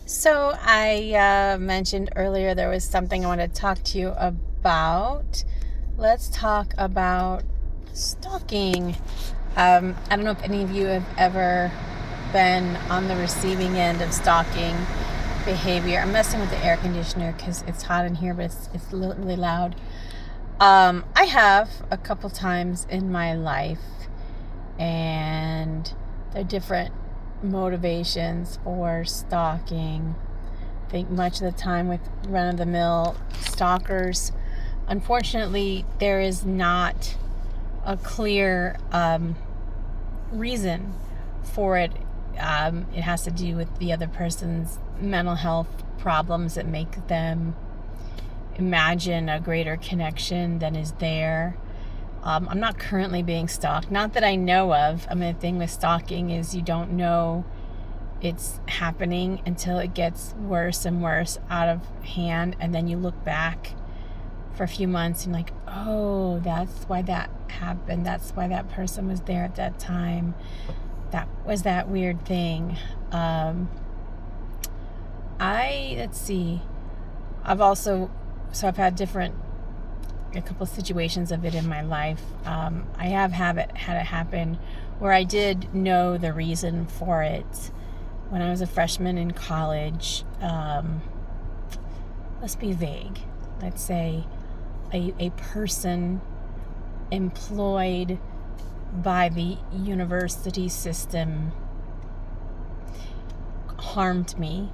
So I mentioned earlier there was something I wanted to talk to you about. Let's talk about stalking. I don't know if any of you have ever been on the receiving end of stalking behavior. I'm messing with the air conditioner because it's hot in here, but it's really loud. I have a couple times in my life, and they're different motivations for stalking. I think much of the time with run-of-the-mill stalkers, unfortunately, there is not a clear reason for it. It has to do with the other person's mental health problems that make them imagine a greater connection than is there. I'm not currently being stalked, not that I know of. I mean, the thing with stalking is you don't know it's happening until it gets worse and worse out of hand, and then you look back for a few months and like, oh, that's why that happened. That's why that person was there at that time. That was that weird thing. Let's see. I've had a couple situations of it in my life. I have had it happen where I did know the reason for it when I was a freshman in college. Let's be vague. Let's say a person employed by the university system harmed me,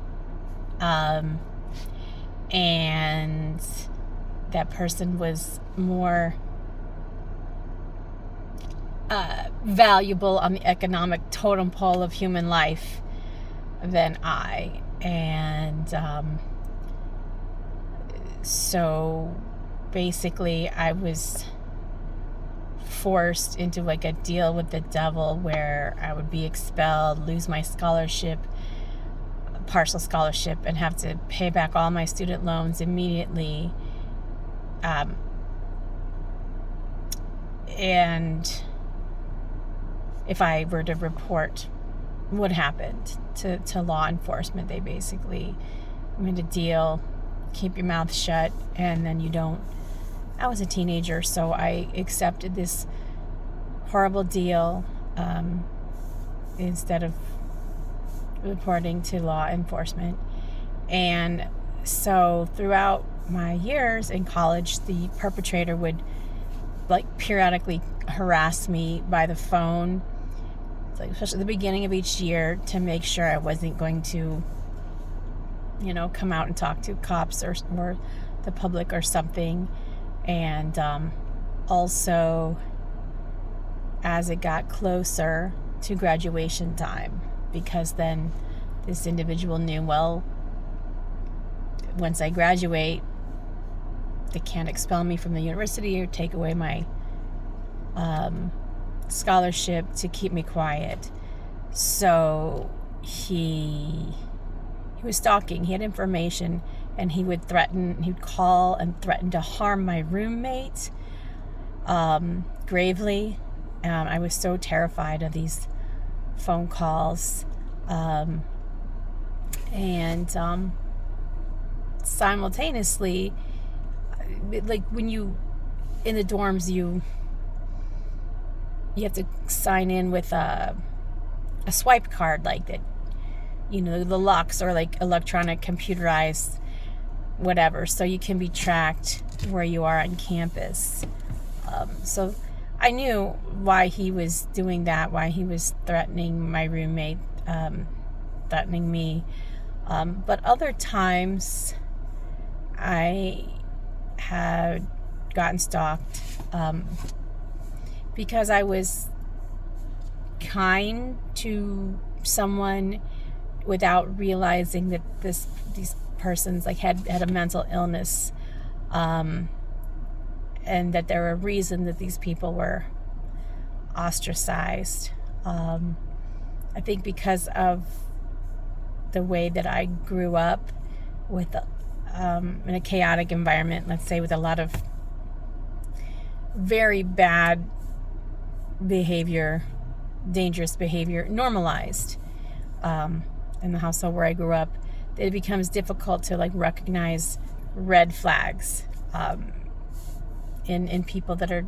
and that person was more valuable on the economic totem pole of human life than I. And so basically I was forced into like a deal with the devil where I would be expelled, lose my scholarship, partial scholarship, and have to pay back all my student loans immediately. And if I were to report what happened to law enforcement, they basically made a deal, keep your mouth shut, and then you don't. I was a teenager, so I accepted this horrible deal instead of reporting to law enforcement. And so throughout my years in college, the perpetrator would like periodically harass me by the phone, like especially at the beginning of each year, to make sure I wasn't going to, come out and talk to cops or the public or something. And also, as it got closer to graduation time, because then this individual knew, well, once I graduate, they can't expel me from the university or take away my scholarship to keep me quiet. So he was stalking. He had information, and he would call and threaten to harm my roommate gravely. I was so terrified of these phone calls. And simultaneously, like when you in the dorms, you have to sign in with a swipe card, like that. The locks are like electronic, computerized, whatever, so you can be tracked where you are on campus. So I knew why he was doing that, why he was threatening my roommate, threatening me. But other times I had gotten stalked because I was kind to someone without realizing that these persons like had a mental illness, and that there were a reason that these people were ostracized. I think because of the way that I grew up with in a chaotic environment, let's say, with a lot of very bad behavior, dangerous behavior normalized in the household where I grew up, it becomes difficult to like recognize red flags in people that are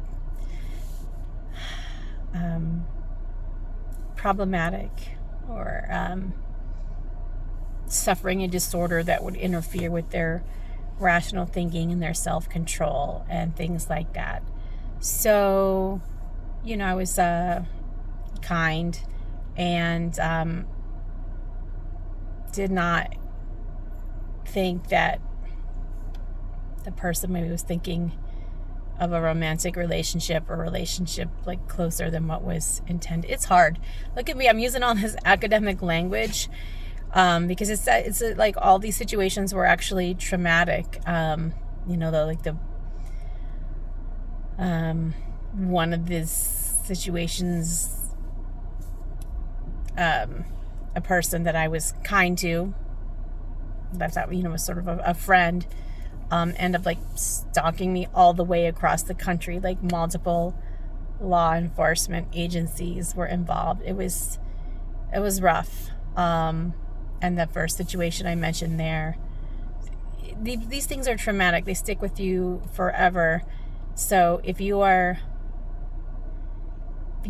problematic or suffering a disorder that would interfere with their rational thinking and their self-control and things like that. So, I was kind and did not think that the person maybe was thinking of a romantic relationship or relationship like closer than what was intended. It's hard. Look at me. I'm using all this academic language because it's like all these situations were actually traumatic. One of these situations, a person that I was kind to, that was sort of a friend, end up like stalking me all the way across the country. Like multiple law enforcement agencies were involved. It was rough. And the first situation I mentioned there, these things are traumatic. They stick with you forever. So if you are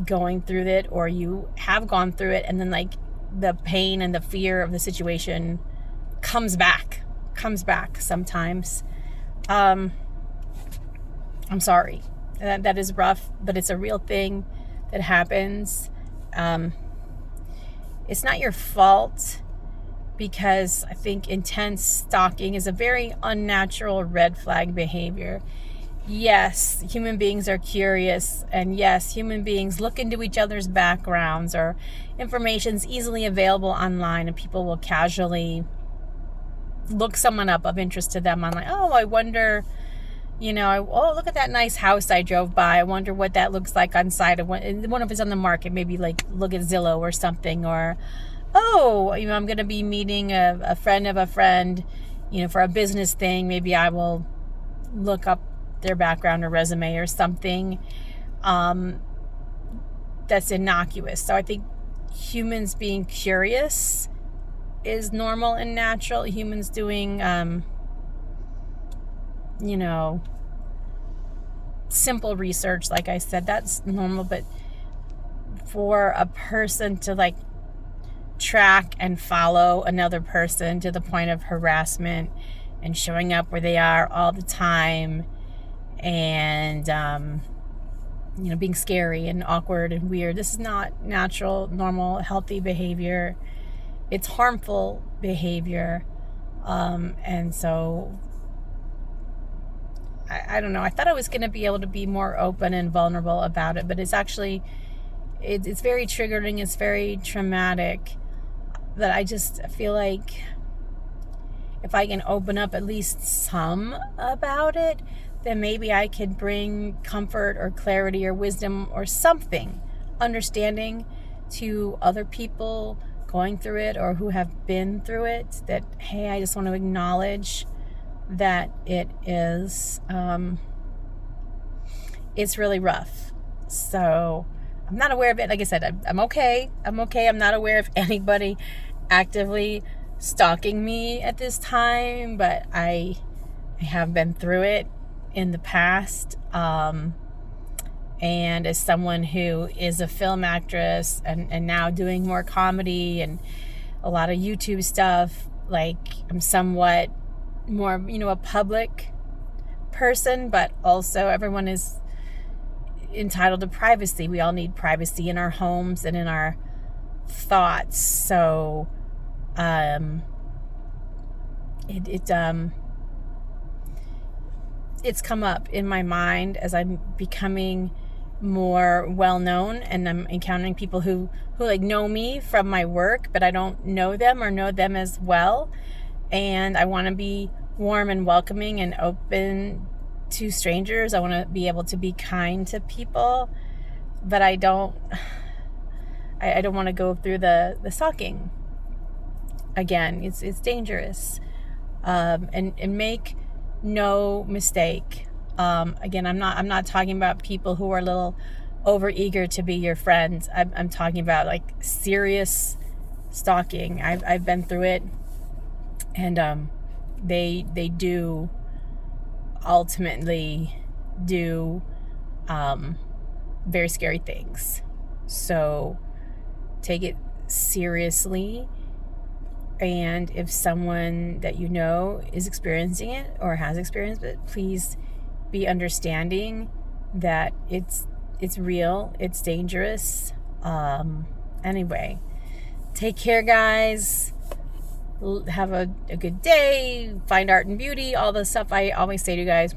going through it, or you have gone through it, and then like the pain and the fear of the situation comes back sometimes, I'm sorry. That is rough, but it's a real thing that happens. It's not your fault, because I think intense stalking is a very unnatural red flag behavior. Yes, human beings are curious, and yes, human beings look into each other's backgrounds, or information's easily available online, and people will casually look someone up of interest to them online. Oh, I wonder, look at that nice house I drove by. I wonder what that looks like on site. One of it's on the market. Maybe like look at Zillow or something. Or, oh, I'm going to be meeting a friend of a friend, for a business thing. Maybe I will look up their background or resume or something that's innocuous. So I think humans being curious is normal and natural. Humans doing simple research, like I said, that's normal. But for a person to like track and follow another person to the point of harassment and showing up where they are all the time, and being scary and awkward and weird, this is not natural, normal, healthy behavior. It's harmful behavior. And so I don't know. I thought I was going to be able to be more open and vulnerable about it, but it's actually, it's very triggering. It's very traumatic, that I just feel like if I can open up at least some about it, then maybe I could bring comfort or clarity or wisdom or something, understanding to other people going through it or who have been through it, that, hey, I just want to acknowledge that it is, it's really rough. So I'm not aware of it. Like I said, I'm okay. I'm not aware of anybody actively stalking me at this time, but I have been through it in the past. And as someone who is a film actress and now doing more comedy and a lot of YouTube stuff, like I'm somewhat more, a public person, but also everyone is entitled to privacy. We all need privacy in our homes and in our thoughts. So, it's come up in my mind as I'm becoming more well-known, and I'm encountering people who like know me from my work, but I don't know them or know them as well. And I want to be warm and welcoming and open to strangers. I want to be able to be kind to people, but I don't want to go through the stalking again. It's dangerous. And make no mistake. Again, I'm not talking about people who are a little overeager to be your friends. I'm talking about like serious stalking. I've been through it And they do ultimately do very scary things. So take it seriously. And if someone that you know is experiencing it or has experienced it, please be understanding that it's real, it's dangerous. Anyway, take care, guys. Have a good day. Find art and beauty, all the stuff I always say to you guys.